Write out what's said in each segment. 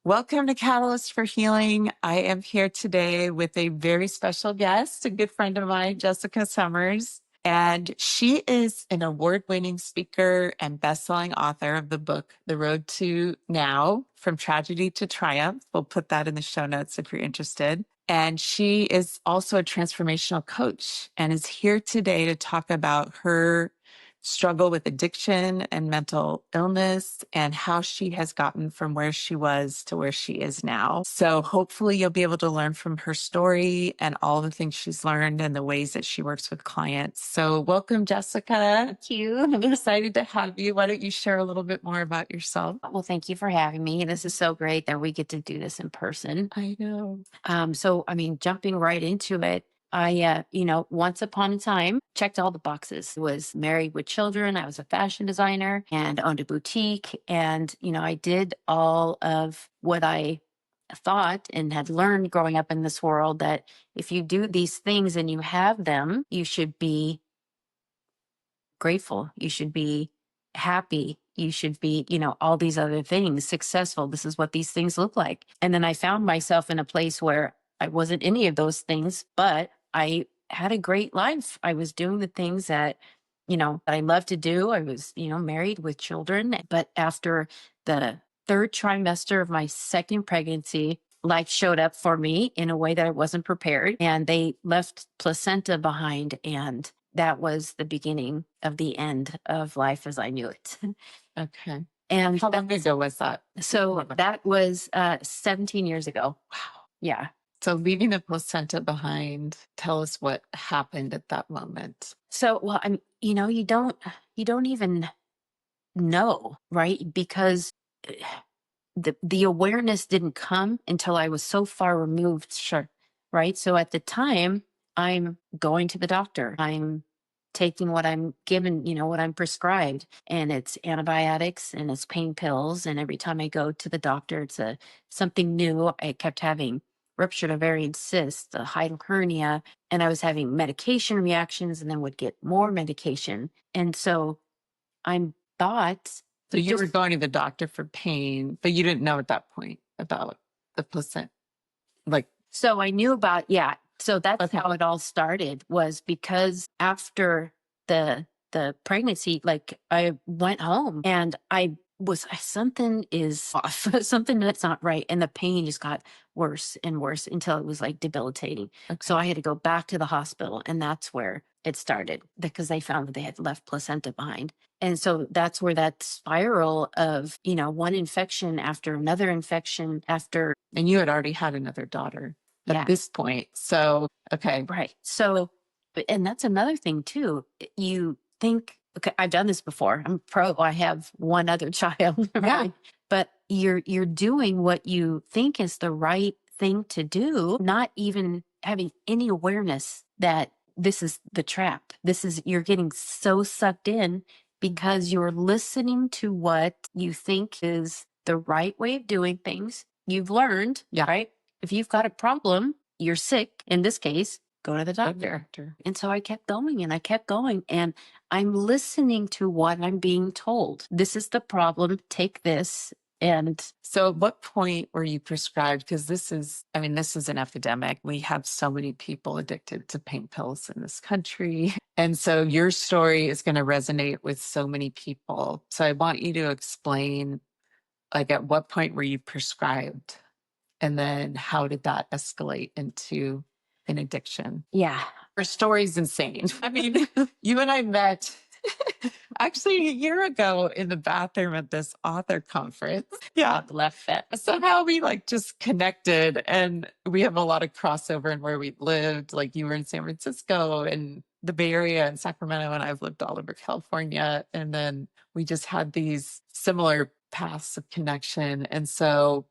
Welcome to Catalyst for Healing. I am here today with a very special guest, a good friend of mine, Jessica Summers. And she is an award-winning speaker and best-selling author of the book, The Road to Now, From Tragedy to Triumph. We'll put that in the show notes if you're interested. And she is also a transformational coach and is here today to talk about her struggle with addiction and mental illness and how she has gotten from where she was to where she is now. So hopefully you'll be able to learn from her story and all the things she's learned and the ways that she works with clients. So welcome, Jessica. Thank you. I'm excited to have you. Why don't you share a little bit more about yourself? Well, thank you for having me. This is so great that we get to do this in person. I know. Jumping right into it, I, once upon a time, checked all the boxes. Was married with children. I was a fashion designer and owned a boutique. And, I did all of what I thought and had learned growing up in this world, that if you do these things and you have them, you should be grateful. You should be happy. You should be, all these other things, successful. This is what these things look like. And then I found myself in a place where I wasn't any of those things, but I had a great life. I was doing the things that, that I love to do. I was, married with children. But after the third trimester of my second pregnancy, life showed up for me in a way that I wasn't prepared. And they left placenta behind. And that was the beginning of the end of life as I knew it. Okay. And How long ago was that? So that was 17 years ago. Wow. Yeah. So leaving the placenta behind, tell us what happened at that moment. So, well, you don't even know, right? Because the awareness didn't come until I was so far removed. Sure. Right. So at the time, I'm going to the doctor. I'm taking what I'm given, what I'm prescribed, and it's antibiotics and it's pain pills. And every time I go to the doctor, it's something new. I kept having ruptured ovarian cysts, a hiatal hernia, and I was having medication reactions and then would get more medication. And so I'm thought. So you were going to the doctor for pain, but you didn't know at that point about the placenta. So I knew about, yeah. So that's Okay. how it all started, was because after the pregnancy, I went home and something is off, something that's not right. And the pain just got worse and worse until it was debilitating. Okay. So I had to go back to the hospital, and that's where it started, because they found that they had left placenta behind. And so that's where that spiral of, one infection after another infection after. And you had already had another daughter at this point. So, okay. Right. So, and that's another thing too. You think, okay, I've done this before. I'm pro. I have one other child. Right? Yeah. But you're doing what you think is the right thing to do, not even having any awareness that this is the trap. You're getting so sucked in because you're listening to what you think is the right way of doing things. You've learned, right? If you've got a problem, you're sick, in this case, go to the doctor. And so I kept going and I kept going, and I'm listening to what I'm being told. This is the problem. Take this. And so at what point were you prescribed? Because this is an epidemic. We have so many people addicted to pain pills in this country. And so your story is going to resonate with so many people. So I want you to explain, at what point were you prescribed? And then how did that escalate into an addiction? Yeah. Your story's insane. You and I met actually a year ago in the bathroom at this author conference. Yeah. Left that. Somehow we just connected, and we have a lot of crossover in where we lived. You were in San Francisco and the Bay Area and Sacramento, and I've lived all over California. And then we just had these similar paths of connection. And so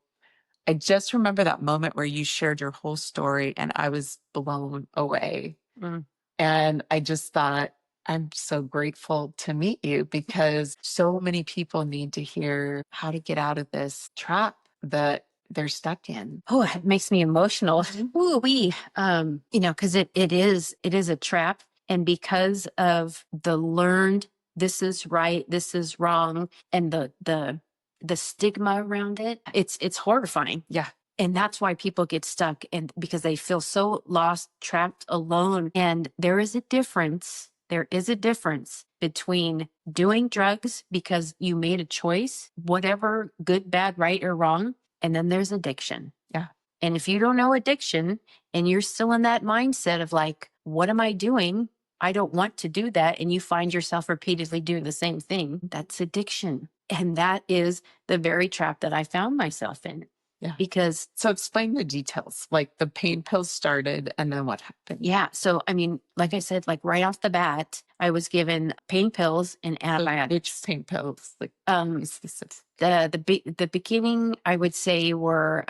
I just remember that moment where you shared your whole story, and I was blown away. Mm. And I just thought, I'm so grateful to meet you, because so many people need to hear how to get out of this trap that they're stuck in. Oh, it makes me emotional. Ooh, because it is a trap. And because of the learned, this is right, this is wrong, and the the stigma around it, it's horrifying. Yeah. And that's why people get stuck, and because they feel so lost, trapped, alone. And there is a difference. There is a difference between doing drugs because you made a choice, whatever, good, bad, right, or wrong. And then there's addiction. Yeah. And if you don't know addiction and you're still in that mindset of like, what am I doing? I don't want to do that. And you find yourself repeatedly doing the same thing. That's addiction. And that is the very trap that I found myself in. Yeah. Because So explain the details, like the pain pills started and then what happened? yeah. So, I mean, like I said, like right off the bat, I was given pain pills and So antibiotics. which pain pills? Like be specific. The beginning, I would say, were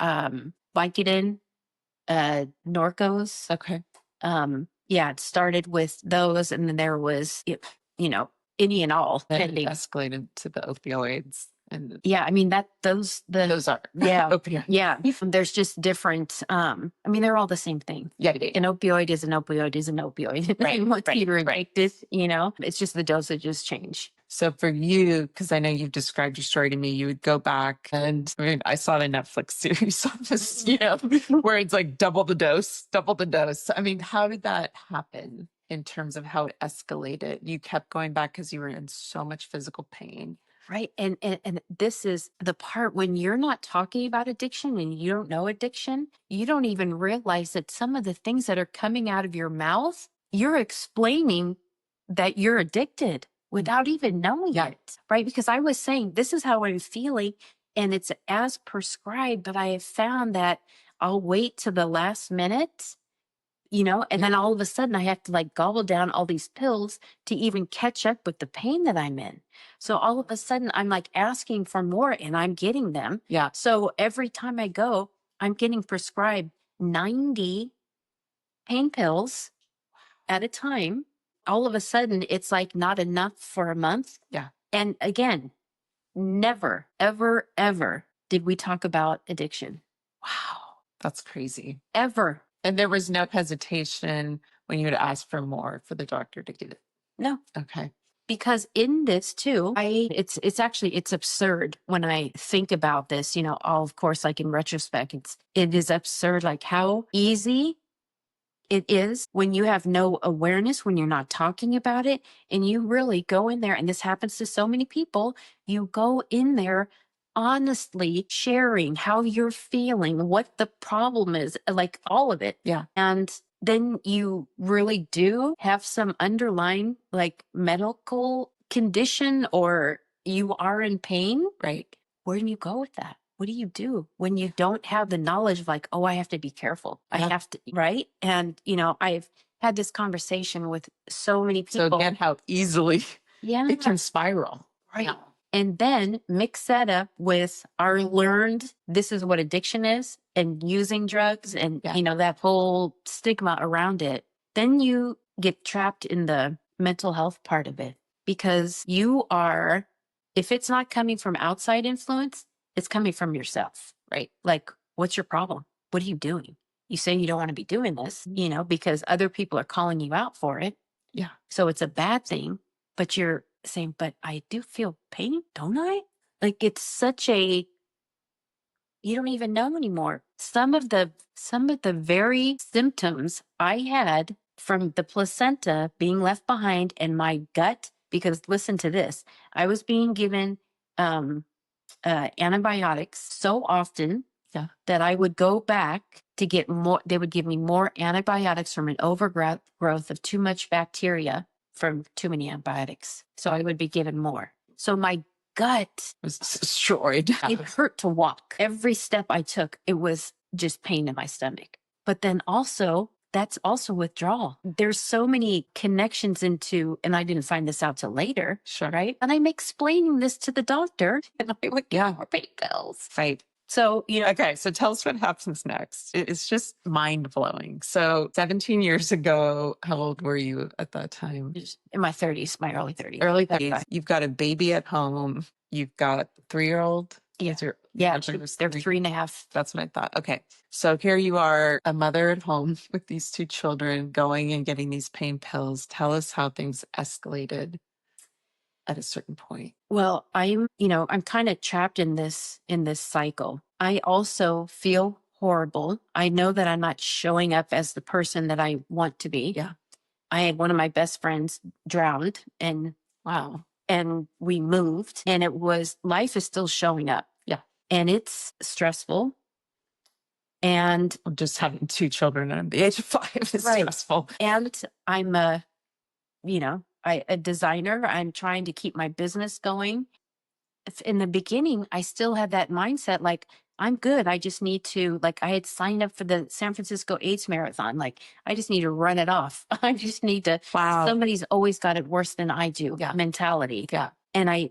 Vicodin, Norcos. Okay. Yeah, it started with those, and then there was, you know, any and all. Then it escalated to the opioids. And yeah, I mean those are yeah opioids. yeah. There's just different. I mean, they're all the same thing. Yeah. An opioid is an opioid is an opioid. Right, Once right, you're right. addicted, it's just the dosages change. So for you, because I know you've described your story to me, you would go back and I mean, I saw the Netflix series on this, where it's like double the dose, double the dose. I mean, how did that happen in terms of how it escalated? You kept going back because you were in so much physical pain. Right. And this is the part when you're not talking about addiction and you don't know addiction, you don't even realize that some of the things that are coming out of your mouth, you're explaining that you're addicted without even knowing it. Right. Because I was saying, this is how I'm feeling. And it's as prescribed, but I have found that I'll wait to the last minute, and then all of a sudden I have to like gobble down all these pills to even catch up with the pain that I'm in. So all of a sudden I'm like asking for more and I'm getting them. Yeah. So every time I go, I'm getting prescribed 90 pain pills at a time. All of a sudden it's like not enough for a month. Yeah. And again, never, ever, ever did we talk about addiction. Wow. That's crazy. Ever. And there was no hesitation when you would ask for more for the doctor to get it. No. Okay. Because in this too, it's absurd when I think about this, of course, like in retrospect, it is absurd, like how easy it is when you have no awareness, when you're not talking about it, and you really go in there, and this happens to so many people, you go in there honestly sharing how you're feeling, what the problem is, like all of it. Yeah. And then you really do have some underlying like medical condition or you are in pain. Right. Where do you go with that? What do you do when you don't have the knowledge of like, oh, I have to be careful. I have to, right? And, I've had this conversation with so many people. So again, how easily it can spiral. Right. Yeah. And then mix that up with our learned, this is what addiction is, and using drugs and, that whole stigma around it. Then you get trapped in the mental health part of it because if it's not coming from outside influence, it's coming from yourself, right? Like, what's your problem? What are you doing? You say you don't want to be doing this, because other people are calling you out for it. Yeah. So it's a bad thing, but you're saying, but I do feel pain, don't I? Like it's you don't even know anymore. Some of the very symptoms I had from the placenta being left behind and my gut, because listen to this, I was being given antibiotics so often that I would go back to get more. They would give me more antibiotics from an overgrowth of too much bacteria from too many antibiotics. So I would be given more. So my gut was destroyed. It hurt to walk. Every step I took, it was just pain in my stomach. But then also, that's also withdrawal. There's so many connections into, and I didn't find this out till later. Sure. Right. And I'm explaining this to the doctor and I would get more pain pills. Right. So, Okay. So tell us what happens next. It's just mind blowing. So 17 years ago, how old were you at that time? In my 30s, my early 30s. Early 30s. You've got a baby at home. You've got a 3-year-old. Yeah. They're 3.5. That's what I thought. Okay. So here you are, a mother at home with these 2 children going and getting these pain pills. Tell us how things escalated. at a certain point? Well, I'm kind of trapped in this cycle. I also feel horrible. I know that I'm not showing up as the person that I want to be. Yeah. I had one of my best friends drowned, and Wow. we moved, and life is still showing up. Yeah. And it's stressful. And Just having two children under the age of 5 is Right. stressful. and I'm a designer. I'm trying to keep my business going. In the beginning, I still had that mindset, like, I'm good. I just need to, like, I had signed up for the San Francisco AIDS Marathon. Like, I just need to run it off. I just need to, Wow. somebody's always got it worse than I do Yeah. mentality. Yeah. And I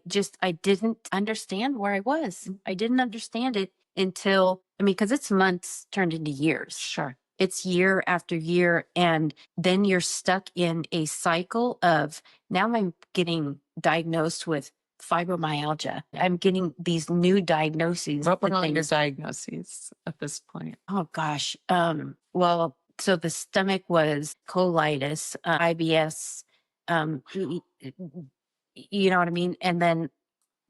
didn't understand where I was. I didn't understand it until, because it's months turned into years. Sure. It's year after year. And then you're stuck in a cycle of, now I'm getting diagnosed with fibromyalgia. I'm getting these new diagnoses. What were and all your things. diagnoses at this point? Oh gosh. Well, so the stomach was colitis, IBS, you know what I mean? And then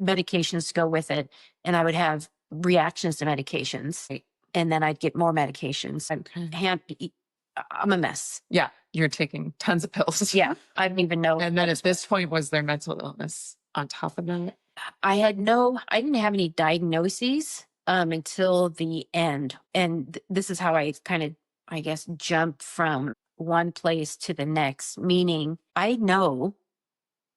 medications to go with it. And I would have reactions to medications. Right. And then I'd get more medications. I'm a mess. Yeah. You're taking tons of pills. Yeah. I don't even know. And then at this point, was there mental illness on top of that? I didn't have any diagnoses until the end. And this is how I kind of, I guess, jump from one place to the next, meaning I know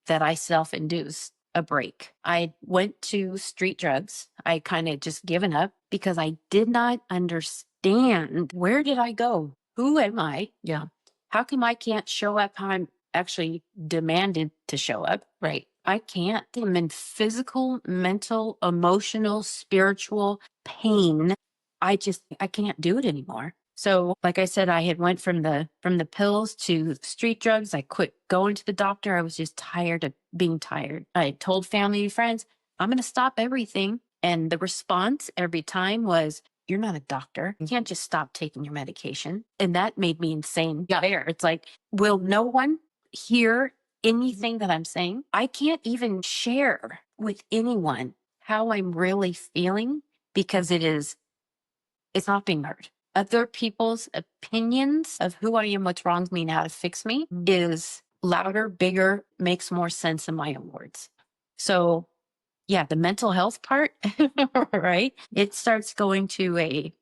that I self-induced a break. I went to street drugs. I kind of just given up because I did not understand, where did I go? Who am I? Yeah. How come I can't show up how I'm actually demanded to show up? Right. I can't. I'm in physical, mental, emotional, spiritual pain. I can't do it anymore. So, like I said, I had went from the pills to street drugs. I quit going to the doctor. I was just tired of being tired. I told family and friends, I'm going to stop everything. And the response every time was, you're not a doctor. You can't just stop taking your medication. And that made me insane. Yeah. There. It's like, will no one hear anything that I'm saying? I can't even share with anyone how I'm really feeling because it's not being heard. Other people's opinions of who I am, what's wrong with me, and how to fix me is louder, bigger, makes more sense in my own words. So yeah, the mental health part, right? It starts going to a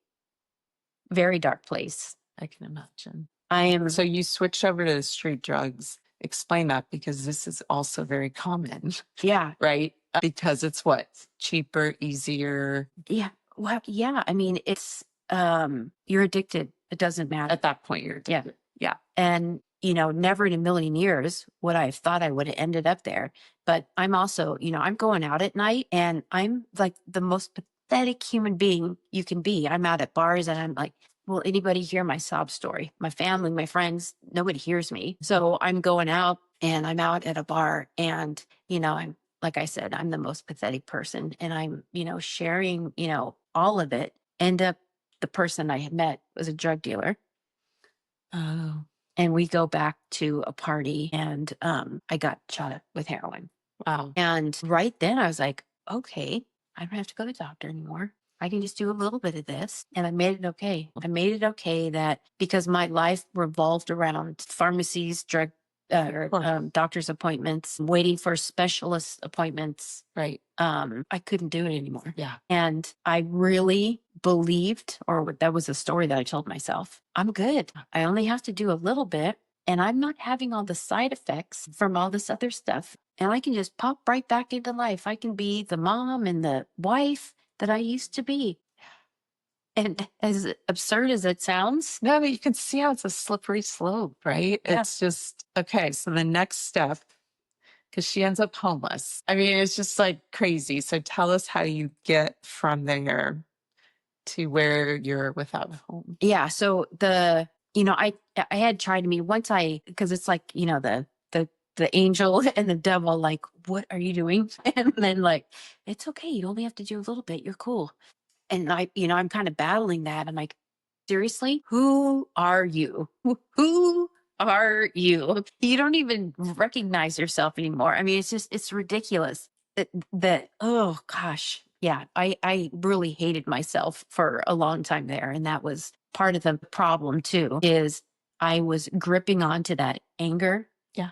very dark place. I can imagine. I am. So you switched over to the street drugs. Explain that, because this is also very common. Yeah. Right? Because it's what? Cheaper, easier. Yeah. Well, yeah. I mean, it's, you're addicted. It doesn't matter. At that point, you're addicted. Yeah. And, never in a million years would I have thought I would have ended up there. But I'm also, I'm going out at night and I'm like the most pathetic human being you can be. I'm out at bars and I'm like, will anybody hear my sob story? My family, my friends, nobody hears me. So I'm going out and I'm out at a bar and, I'm, like I said, I'm the most pathetic person and I'm, sharing, all of it. End up, the person I had met was a drug dealer. Oh. And we go back to a party and I got shot up with heroin. Wow. And right then I was like, okay, I don't have to go to the doctor anymore. I can just do a little bit of this. And I made it okay. I made it okay that because my life revolved around pharmacies, drug, doctor's appointments, waiting for specialist appointments. Right. I couldn't do it anymore. Yeah. And I really believed, or that was a story that I told myself, I'm good. I only have to do a little bit and I'm not having all the side effects from all this other stuff. And I can just pop right back into life. I can be the mom and the wife that I used to be. And as absurd as it sounds. No, but you can see how it's a slippery slope, right? Yeah. It's just, okay, so the next step, because she ends up homeless. I mean, it's just like crazy. So tell us how you get from there to where you're without a home. Yeah. So I had tried to meet once because it's like, the angel and the devil, like, what are you doing? And then like, it's okay. You only have to do a little bit. You're cool. And I'm kind of battling that. I'm like, seriously, who are you? Who are you? You don't even recognize yourself anymore. I mean, it's ridiculous that, oh gosh. Yeah, I really hated myself for a long time there. And that was part of the problem too, is I was gripping onto that anger. Yeah.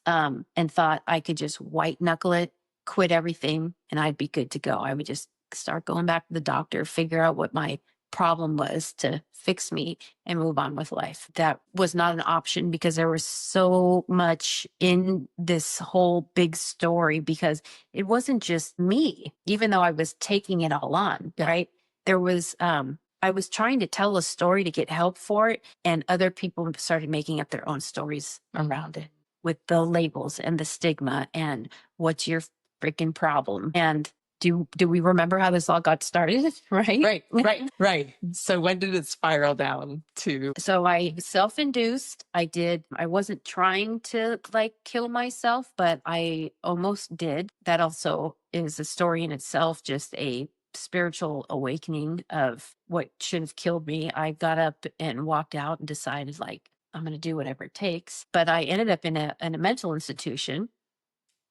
And thought I could just white knuckle it, quit everything, and I'd be good to go. I would just start going back to the doctor, figure out what my problem was to fix me and move on with life. That was not an option because there was so much in this whole big story, because it wasn't just me, even though I was taking it all on, Yeah. right? There was, I was trying to tell a story to get help for it, and other people started making up their own stories around it, with the labels and the stigma and what's your freaking problem. And do we remember how this all got started? Right? Right. So when did it spiral down to? So I self-induced. I wasn't trying to like kill myself, but I almost did. That also is a story in itself, just a spiritual awakening of what should have killed me. I got up and walked out and decided, like, I'm going to do whatever it takes. But I ended up in a mental institution.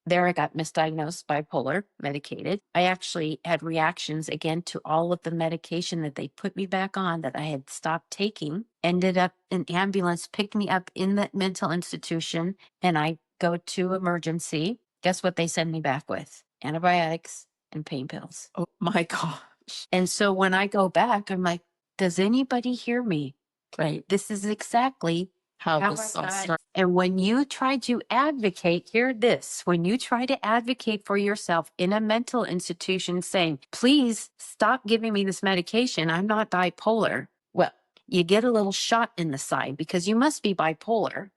There I got misdiagnosed bipolar, medicated. I actually had reactions again to all of the medication that they put me back on that I had stopped taking. Ended up, an ambulance picked me up in that mental institution, and I go to emergency. Guess what they send me back with? Antibiotics and pain pills. Oh my gosh. And so when I go back, I'm like, does anybody hear me? Right. This is exactly How how this I all got. started. And when you try to advocate, hear this, when you try to advocate for yourself in a mental institution saying, please stop giving me this medication, I'm not bipolar. Well, you get a little shot in the side because you must be bipolar.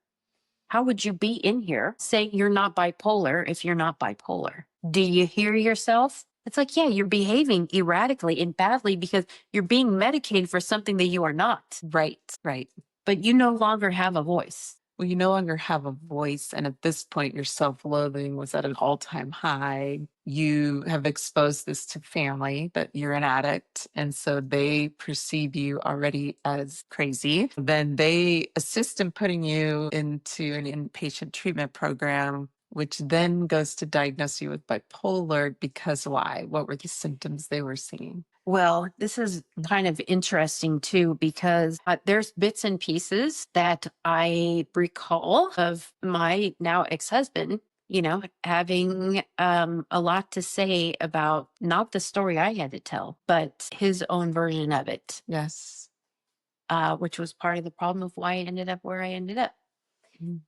How would you be in here saying you're not bipolar if you're not bipolar? Do you hear yourself? It's like, yeah, you're behaving erratically and badly because you're being medicated for something that you are not. Right. But you no longer have a voice. Well, you no longer have a voice. And at this point, your self-loathing was at an all-time high. You have exposed this to family, that you're an addict. And so they perceive you already as crazy. Then they assist in putting you into an inpatient treatment program, which then goes to diagnose you with bipolar. Because why? What were the symptoms they were seeing? Well, this is kind of interesting too, because there's bits and pieces that I recall of my now ex-husband, having a lot to say about not the story I had to tell, but his own version of it. Yes. Which was part of the problem of why I ended up where I ended up.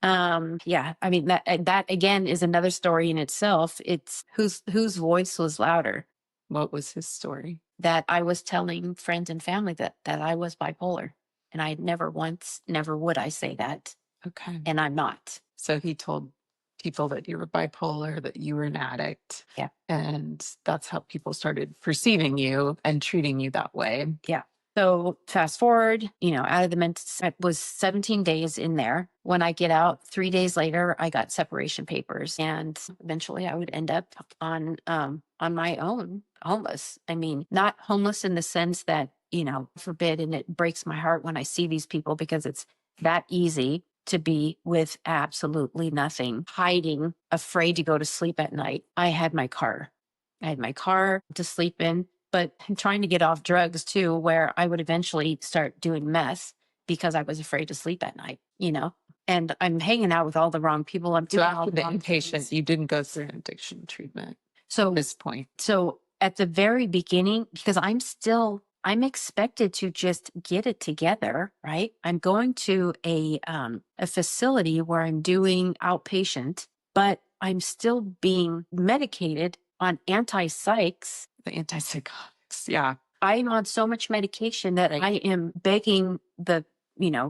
Mm. Yeah, I mean, that again is another story in itself. It's whose voice was louder. What was his story? That I was telling friends and family that I was bipolar, and I never would I say that. Okay. And I'm not. So he told people that you were bipolar, that you were an addict. Yeah. And that's how people started perceiving you and treating you that way. Yeah. So fast forward, out of the I was 17 days in there. When I get out, 3 days later, I got separation papers, and eventually I would end up on my own, homeless. I mean, not homeless in the sense that, forbid, and it breaks my heart when I see these people, because it's that easy to be with absolutely nothing, hiding, afraid to go to sleep at night. I had my car. To sleep in, but trying to get off drugs too, where I would eventually start doing meth because I was afraid to sleep at night, and I'm hanging out with all the wrong people. I'm So doing all after the the wrong inpatient, things. you didn't go through an addiction treatment So at this point. So at the very beginning, because I'm expected to just get it together, right? I'm going to a facility where I'm doing outpatient, but I'm still being medicated on anti-psychs. The antipsychotics. Yeah. I'm on so much medication that Right. I am begging the,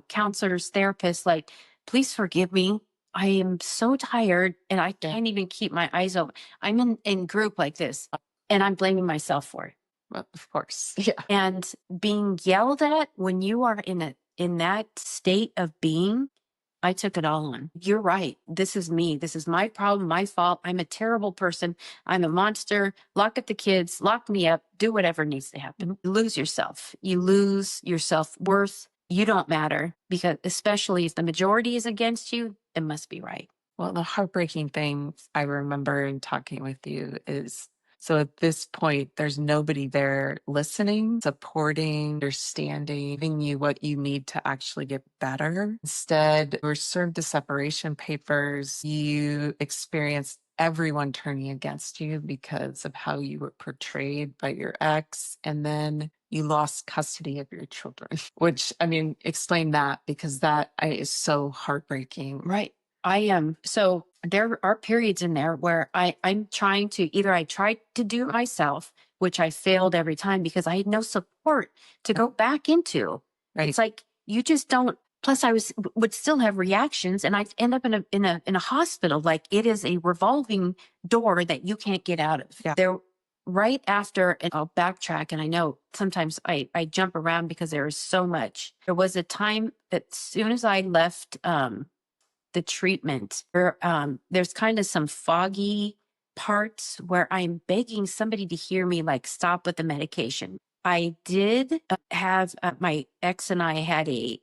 counselors, therapists, like, please forgive me. I am so tired and I can't even keep my eyes open. I'm in group like this, and I'm blaming myself for it. Well, of course. Yeah. And being yelled at when you are in that state of being, I took it all on. You're right. This is me. This is my problem, my fault. I'm a terrible person. I'm a monster. Lock up the kids, lock me up, do whatever needs to happen. You lose yourself. You lose your self-worth. you don't matter, because especially if the majority is against you, it must be right. Well, the heartbreaking thing I remember in talking with you is, so at this point, there's nobody there listening, supporting, understanding, giving you what you need to actually get better. Instead, you were served the separation papers. You experienced everyone turning against you because of how you were portrayed by your ex. And then you lost custody of your children, which, I mean, explain that, because that is so heartbreaking. Right. I am. So there are periods in there where I'm trying to, either I tried to do it myself, which I failed every time because I had no support to go back into. Right. It's like you just don't. Plus, I would still have reactions, and I'd end up in a hospital. Like, it is a revolving door that you can't get out of. Yeah. There, right after, and I'll backtrack. And I know sometimes I jump around because there is so much. There was a time that as soon as I left the treatment, there's kind of some foggy parts where I'm begging somebody to hear me, like, stop with the medication. I did have my ex and I had a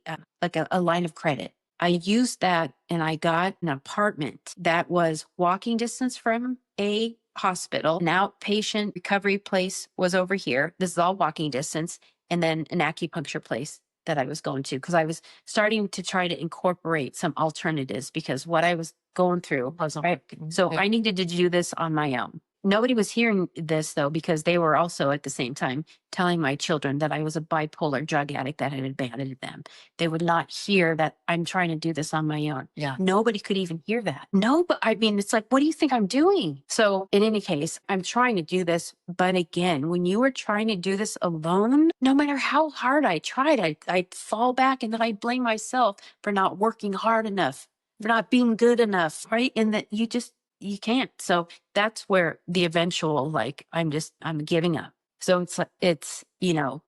line of credit. I used that and I got an apartment that was walking distance from a hospital. An outpatient recovery place was over here. This is all walking distance. And then an acupuncture place that I was going to, because I was starting to try to incorporate some alternatives, because what I was going through wasn't right. So I needed to do this on my own. Nobody was hearing this, though, because they were also at the same time telling my children that I was a bipolar drug addict that had abandoned them. They would not hear that I'm trying to do this on my own. Yeah. Nobody could even hear that. No, but I mean, it's like, what do you think I'm doing? So in any case, I'm trying to do this. But again, when you are trying to do this alone, no matter how hard I tried, I'd fall back, and then I blame myself for not working hard enough, for not being good enough, right? And that you can't. So that's where the eventual, like, I'm giving up. So it's like, it's,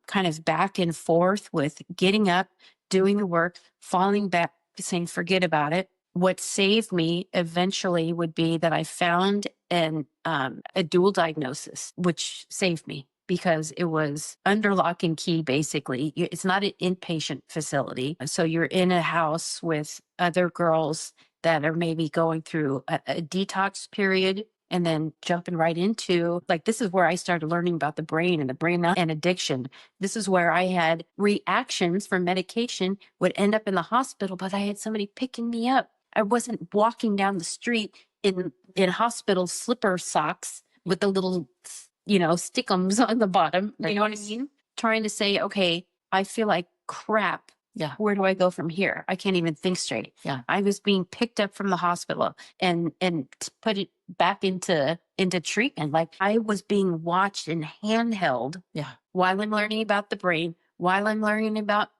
kind of back and forth with getting up, doing the work, falling back, saying, forget about it. What saved me eventually would be that I found a dual diagnosis, which saved me because it was under lock and key, basically. It's not an inpatient facility. So you're in a house with other girls that are maybe going through a detox period, and then jumping right into, like, this is where I started learning about the brain and addiction. This is where I had reactions from medication, would end up in the hospital, but I had somebody picking me up. I wasn't walking down the street in hospital slipper socks with the little, stickums on the bottom. You know what I mean? Trying to say, okay, I feel like crap. Yeah. Where do I go from here? I can't even think straight. Yeah. I was being picked up from the hospital and put it back into treatment. Like, I was being watched and handheld. Yeah. While I'm learning about the brain, while I'm learning about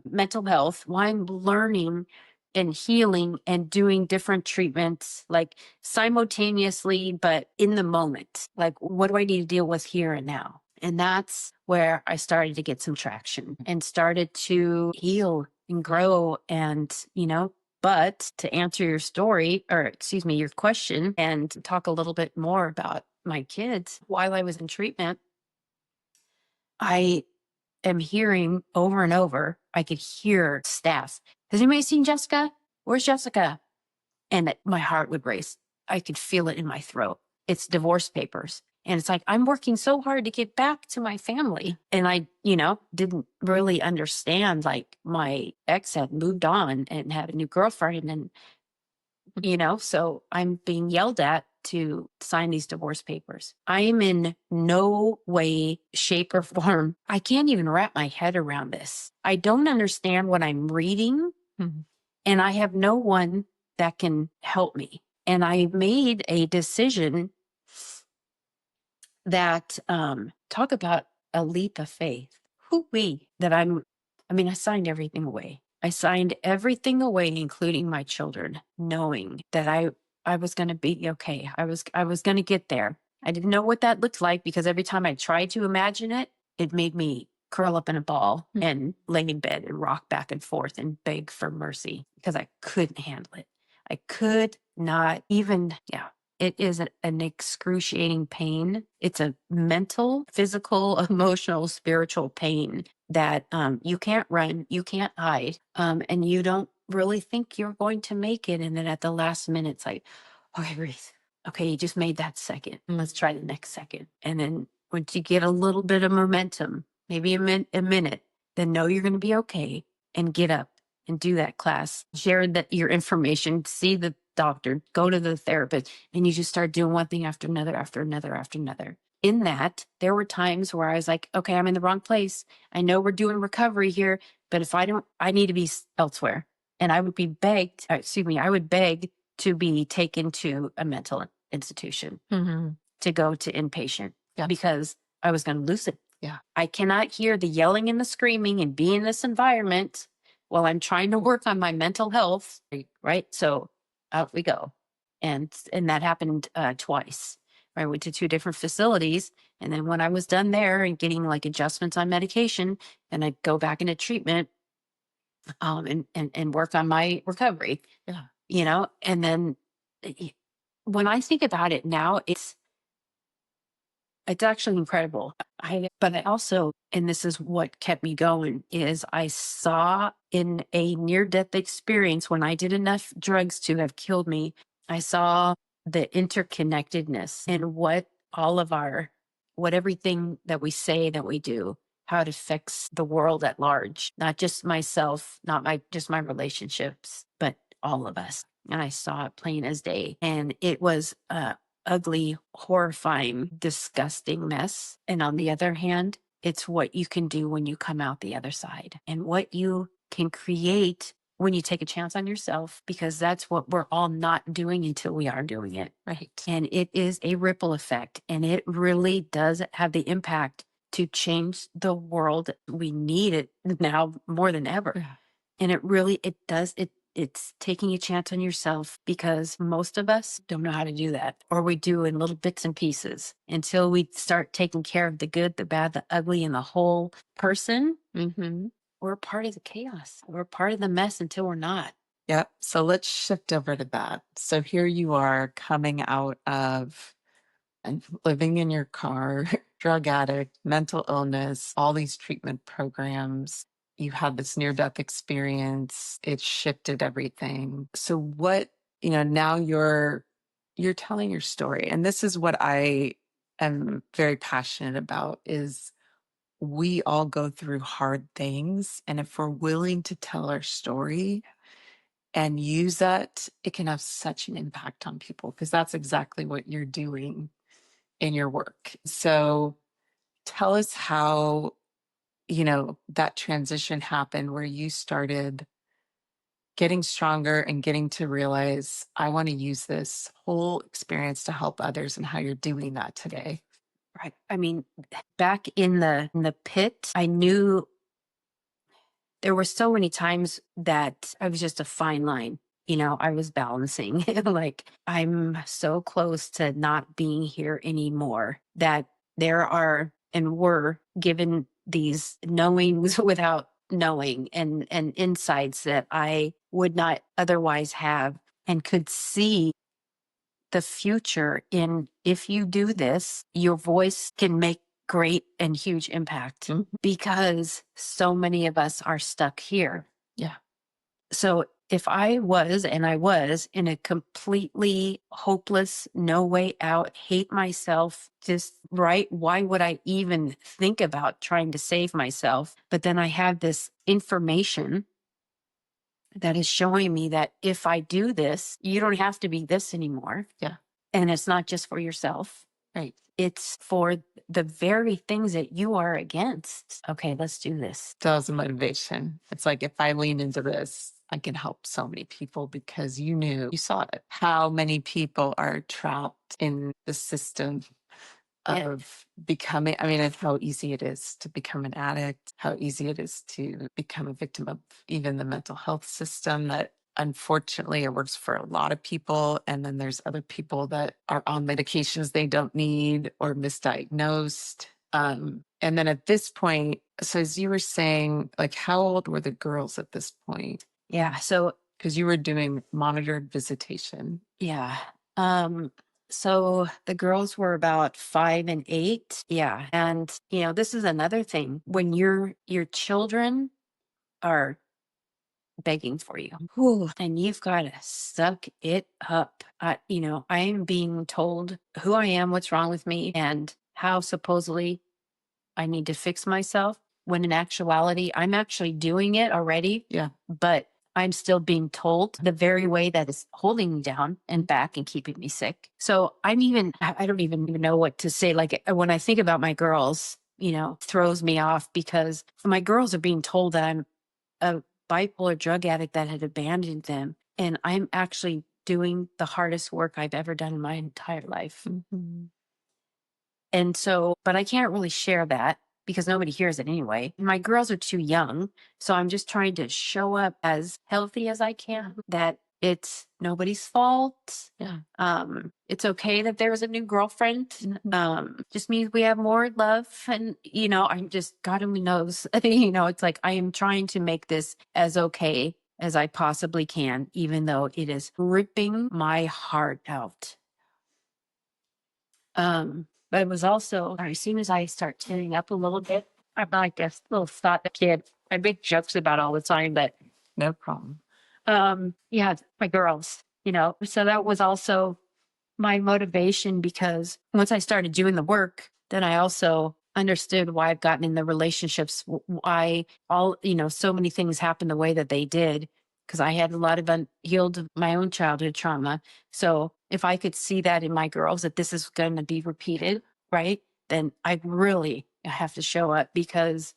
mental health, while I'm learning and healing and doing different treatments, like, simultaneously, but in the moment. Like, what do I need to deal with here and now? And that's where I started to get some traction and started to heal and grow. And, but to answer your story, or excuse me, your question, and talk a little bit more about my kids, while I was in treatment, I am hearing over and over, I could hear staff. Has anybody seen Jessica? Where's Jessica? And my heart would race. I could feel it in my throat. It's divorce papers. And it's like, I'm working so hard to get back to my family. And I, didn't really understand, like, my ex had moved on and had a new girlfriend. And, so I'm being yelled at to sign these divorce papers. I am in no way, shape, or form. I can't even wrap my head around this. I don't understand what I'm reading. Mhm. And I have no one that can help me. And I made a decision that, talk about a leap of faith. I signed everything away. I signed everything away, including my children, knowing that I was going to be okay. I was going to get there. I didn't know what that looked like, because every time I tried to imagine it, it made me curl up in a ball and lay in bed and rock back and forth and beg for mercy, because I couldn't handle it. I could not even, it is an excruciating pain. It's a mental, physical, emotional, spiritual pain that you can't run, you can't hide, and you don't really think you're going to make it. And then at the last minute, it's like, okay, breathe. Okay, you just made that second. Let's try the next second. And then once you get a little bit of momentum, maybe a minute, then know you're going to be okay and get up and do that class. Share your information, see the doctor, go to the therapist, and you just start doing one thing after another, after another, after another. In that, there were times where I was like, okay, I'm in the wrong place. I know we're doing recovery here, but if I don't, I need to be elsewhere. And I would be begged, I would beg to be taken to a mental institution, to go to inpatient, because I was going to lose it. Yeah. I cannot hear the yelling and the screaming and be in this environment while I'm trying to work on my mental health. Right. So out we go. And that happened twice. I went to 2 different facilities. And then when I was done there and getting like adjustments on medication, then I'd go back into treatment and work on my recovery. Yeah. You know, and then when I think about it now, it's actually incredible. But I also, and this is what kept me going, is I saw in a near-death experience when I did enough drugs to have killed me, I saw the interconnectedness and what everything that we say that we do, how it affects the world at large, not just myself, not just my relationships, but all of us. And I saw it plain as day. And it was ugly, horrifying, disgusting mess. And on the other hand, it's what you can do when you come out the other side and what you can create when you take a chance on yourself, because that's what we're all not doing until we are doing it. Right. And it is a ripple effect, and it really does have the impact to change the world. We need it now more than ever. Yeah. And it does. It's taking a chance on yourself, because most of us don't know how to do that, or we do in little bits and pieces until we start taking care of the good, the bad, the ugly, and the whole person. We're part of the chaos. We're part of the mess until we're not. Yep. So let's shift over to that. So here you are coming out of and living in your car, drug addict, mental illness, all these treatment programs. You had this near-death experience. It shifted everything. So what, now you're telling your story. And this is what I am very passionate about, is we all go through hard things. And if we're willing to tell our story and use that, it can have such an impact on people, because that's exactly what you're doing in your work. So tell us how, that transition happened where you started getting stronger and getting to realize, I want to use this whole experience to help others, and how you're doing that today. Right. I mean, back in the pit, I knew there were so many times that I was just a fine line. I was balancing like, I'm so close to not being here anymore, that there are and were given these knowings without knowing, and insights that I would not otherwise have, and could see the future in, if you do this, your voice can make great and huge impact, because so many of us are stuck here. Yeah. So if I was in a completely hopeless, no way out, hate myself, just right, why would I even think about trying to save myself? But then I have this information that is showing me that if I do this, you don't have to be this anymore. Yeah. And it's not just for yourself. Right. It's for the very things that you are against. Okay, let's do this. That was a motivation. It's like, if I lean into this, I can help so many people, because you saw it. How many people are trapped in the system of becoming, and how easy it is to become an addict, how easy it is to become a victim of even the mental health system, that unfortunately it works for a lot of people. And then there's other people that are on medications they don't need, or misdiagnosed. And then at this point, so as you were saying, like, how old were the girls at this point? Yeah. So, because you were doing monitored visitation. yeah. So the girls were about 5 and 8. Yeah. And, this is another thing. When your children are begging for you, whew, and you've got to suck it up. I am being told who I am, what's wrong with me, and how supposedly I need to fix myself, when in actuality, I'm actually doing it already. Yeah. But I'm still being told the very way that is holding me down and back and keeping me sick. So I don't even know what to say. Like, when I think about my girls, throws me off, because my girls are being told that I'm a bipolar drug addict that had abandoned them. And I'm actually doing the hardest work I've ever done in my entire life. Mm-hmm. And so, but I can't really share that because nobody hears it anyway. My girls are too young. So I'm just trying to show up as healthy as I can, that it's nobody's fault. Yeah. It's okay that there's a new girlfriend. Just means we have more love. And, I'm just, God only knows, it's like, I am trying to make this as okay as I possibly can, even though it is ripping my heart out. But it was also, as soon as I start tearing up a little bit, I'm like this little thought kid. I make jokes about all the time, but No problem. yeah, my girls, so that was also my motivation, because once I started doing the work, then I also understood why I've gotten in the relationships, why so many things happened the way that they did, because I had a lot of unhealed my own childhood trauma. So if I could see that in my girls, that this is going to be repeated, right, then I really have to show up, because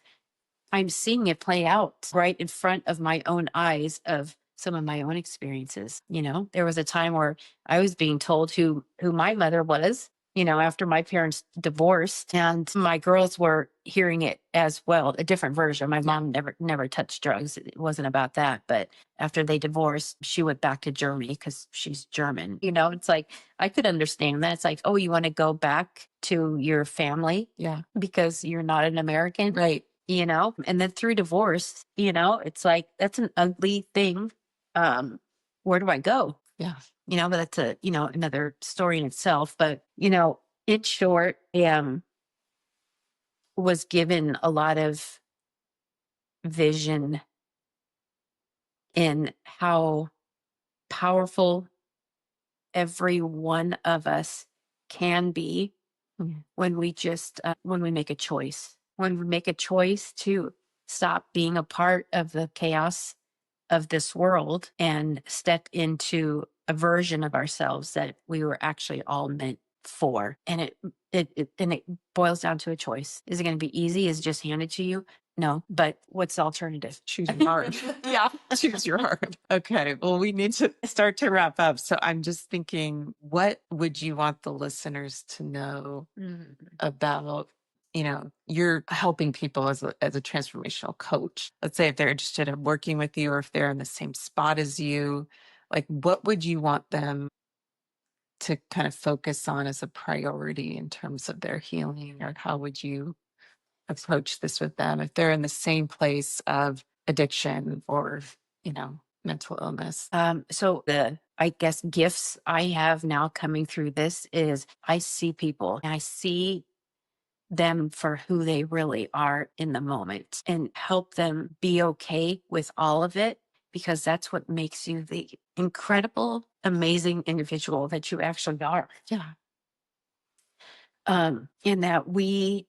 I'm seeing it play out right in front of my own eyes of some of my own experiences. There was a time where I was being told who my mother was, after my parents divorced, and my girls were hearing it as well, a different version. My mom never touched drugs. It wasn't about that. But after they divorced, she went back to Germany because she's German. It's like, I could understand that. It's like, oh, you want to go back to your family? Yeah. Because you're not an American. Right. And then through divorce, it's like, that's an ugly thing. Where do I go? Yeah. But that's another story in itself. But, in short, was given a lot of vision in how powerful every one of us can be when we just, when we make a choice, to stop being a part of the chaos of this world and step into a version of ourselves that we were actually all meant for. And it boils down to a choice. Is it going to be easy? Is it just handed to you? No, but what's the alternative? Choose your heart. Yeah, choose your heart. Okay, well, we need to start to wrap up. So I'm just thinking, what would you want the listeners to know about, you're helping people as a transformational coach. Let's say if they're interested in working with you, or if they're in the same spot as you, like, what would you want them to kind of focus on as a priority in terms of their healing? Or how would you approach this with them if they're in the same place of addiction or, mental illness? So the, I guess, gifts I have now coming through this is, I see people and I see them for who they really are in the moment, and help them be okay with all of it, because that's what makes you the incredible, amazing individual that you actually are. Yeah. In that we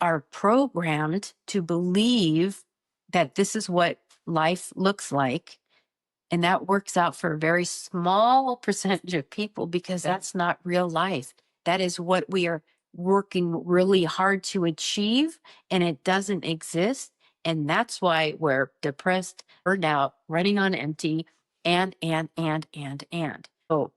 are programmed to believe that this is what life looks like. And that works out for a very small percentage of people, because that's not real life. That is what we are working really hard to achieve, and it doesn't exist. And that's why we're depressed, burned out, running on empty, and. So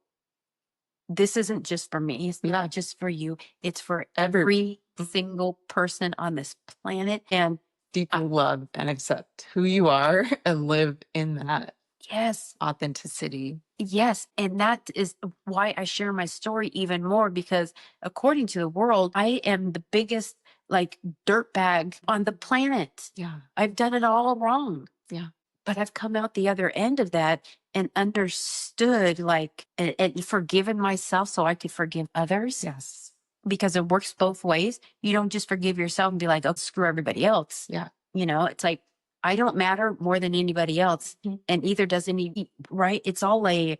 this isn't just for me. It's not just for you. It's for every single person on this planet. And Deeply love and accept who you are and live in that yes, authenticity. yes. And that is why I share my story even more, because according to the world, I am the biggest dirtbag on the planet. Yeah. I've done it all wrong. Yeah. but I've come out the other end of that and understood, like, and forgiven myself so I could forgive others. Yes. Because it works both ways. You don't just forgive yourself and be like, oh, screw everybody else. Yeah. It's like, I don't matter more than anybody else. And either does any, right? It's all like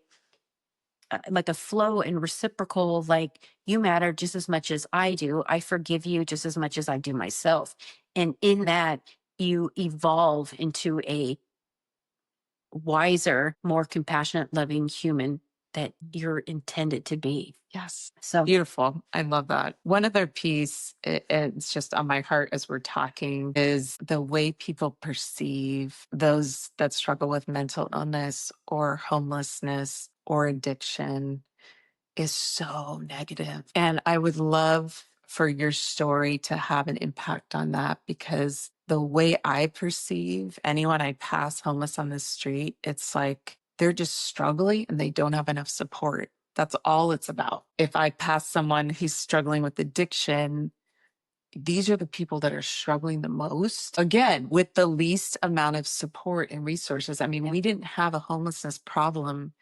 a flow and reciprocal, like, you matter just as much as I do. I forgive you just as much as I do myself. And in that, you evolve into a wiser, more compassionate, loving human that you're intended to be. Yes. So Beautiful. I love that. One other piece, it's just on my heart as we're talking, is the way people perceive those that struggle with mental illness or homelessness or addiction is so negative. And I would love for your story to have an impact on that, because the way I perceive anyone I pass homeless on the street, it's like they're just struggling and they don't have enough support. That's all it's about. If I pass someone who's struggling with addiction, these are the people that are struggling the most, again, with the least amount of support and resources. I mean, we didn't have a homelessness problem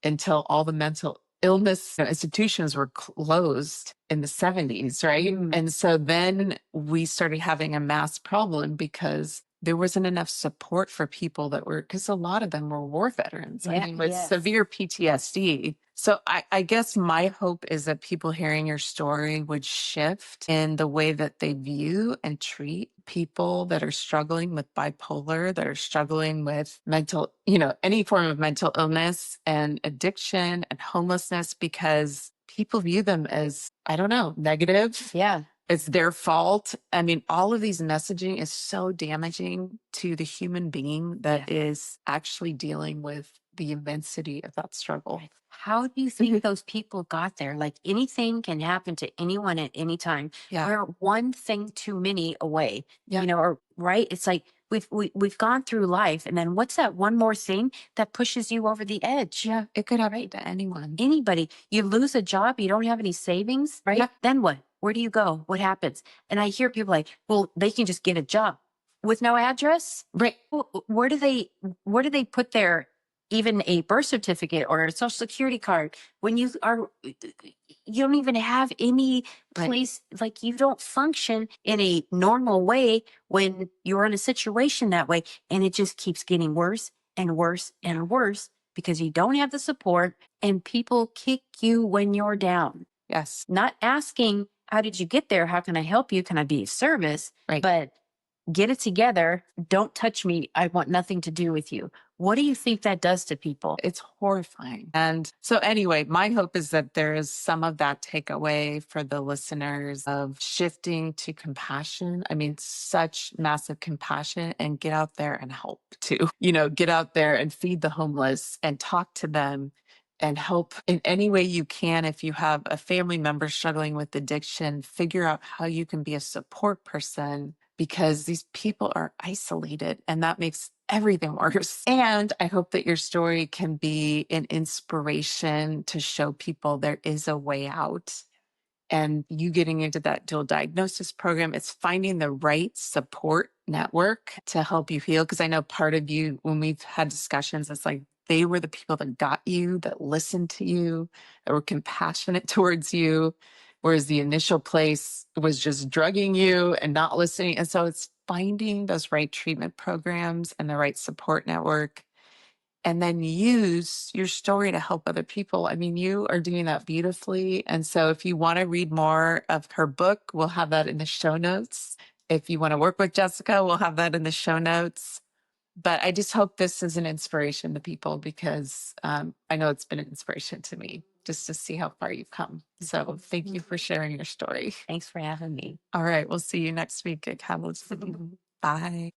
until all the mental illness institutions were closed in the 70s, right? And so then we started having a mass problem because there wasn't enough support for people that were, because a lot of them were war veterans. I mean, with severe PTSD. So I guess my hope is that people hearing your story would shift in the way that they view and treat people that are struggling with bipolar, that are struggling with mental, any form of mental illness and addiction and homelessness, because people view them as, I don't know, negative. yeah. It's their fault. I mean, all of these messaging is so damaging to the human being that is actually dealing with the immensity of that struggle. How do you think those people got there? Like, anything can happen to anyone at any time. Yeah. We're one thing too many away. Yeah. Or right? It's like we've gone through life, and then what's that one more thing that pushes you over the edge? Yeah, it could happen to anyone. Anybody. You lose a job, you don't have any savings, right? Yeah. Then what? Where do you go? What happens? And I hear people like, well, they can just get a job with no address. Right. Where do they put their, even a birth certificate or a social security card, when you don't even have any place, like, you don't function in a normal way when you're in a situation that way, and it just keeps getting worse and worse and worse because you don't have the support, and people kick you when you're down. Yes. Not asking, how did you get there? How can I help you? Can I be of service? Right. But get it together. Don't touch me. I want nothing to do with you. What do you think that does to people? It's horrifying. And so anyway, my hope is that there is some of that takeaway for the listeners of shifting to compassion. I mean, such massive compassion, and get out there and help too. Get out there and feed the homeless and talk to them and help in any way you can. If you have a family member struggling with addiction, figure out how you can be a support person, because these people are isolated and that makes everything worse. And I hope that your story can be an inspiration to show people there is a way out. And you getting into that dual diagnosis program, it's finding the right support network to help you heal. Because I know part of you, when we've had discussions, it's like they were the people that got you, that listened to you, that were compassionate towards you, whereas the initial place was just drugging you and not listening. And so it's finding those right treatment programs and the right support network, and then use your story to help other people. I mean, you are doing that beautifully. And so if you want to read more of her book, we'll have that in the show notes. If you want to work with Jessica, we'll have that in the show notes. But I just hope this is an inspiration to people, because I know it's been an inspiration to me just to see how far you've come. So thank you for sharing your story. Thanks for having me. All right. We'll see you next week at Catalyst. Bye.